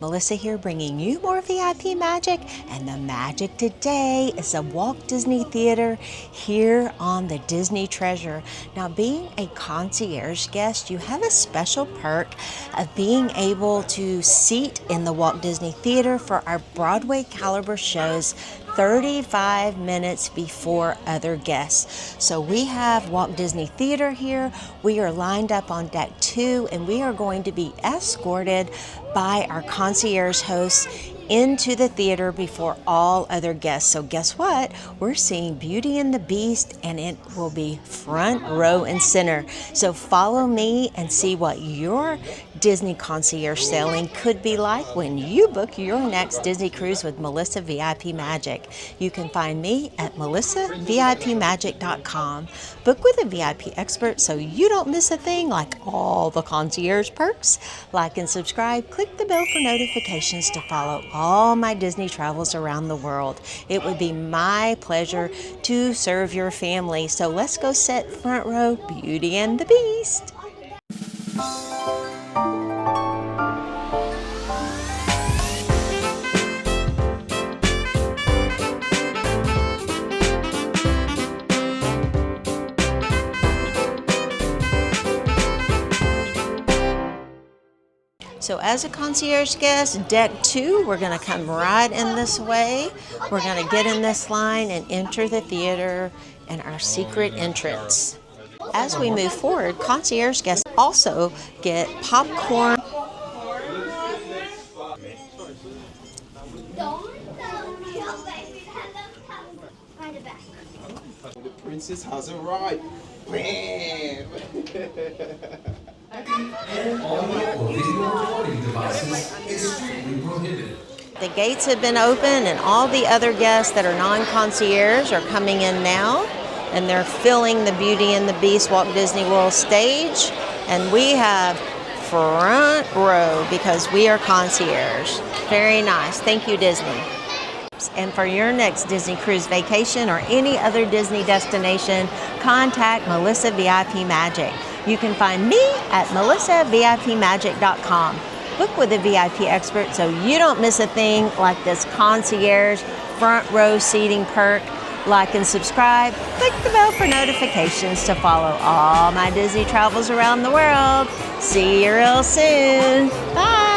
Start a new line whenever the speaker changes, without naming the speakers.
Melissa here, bringing you more VIP magic, and the magic today is the Walt Disney Theater here on the Disney Treasure. Now, being a concierge guest, you have a special perk of being able to seat in the Walt Disney Theater for our Broadway caliber shows 35 minutes before other guests. So we have Walt Disney Theater here. We are lined up on deck 2, and we are going to be escorted by our concierge hosts into the theater before all other guests. So guess what? We're seeing Beauty and the Beast, and it will be front row and center. So follow me and see what your Disney concierge sailing could be like when you book your next Disney cruise with Melissa VIP Magic. You can find me at melissavipmagic.com. Book with a VIP expert so you don't miss a thing, like all the concierge perks. Like and subscribe. Click the bell for notifications to follow all my Disney travels around the world. It would be my pleasure to serve your family. So let's go set front row Beauty and the Beast. So as a concierge guest, deck 2, we're going to come right in this way. We're going to get in this line and enter the theater and our secret entrance. As we move forward, concierge guests also get popcorn.
The princess has arrived.
And audio or video recording devices is strictly prohibited.
The gates have been opened, and all the other guests that are non-concierge are coming in now, and they're filling the Beauty and the Beast Walt Disney World stage, and we have front row because we are concierge. Very nice. Thank you, Disney. And for your next Disney cruise vacation or any other Disney destination, contact Melissa VIP Magic. You can find me at melissavipmagic.com. Book with a VIP expert so you don't miss a thing, like this concierge front row seating perk. Like and subscribe. Click the bell for notifications to follow all my Disney travels around the world. See you real soon. Bye.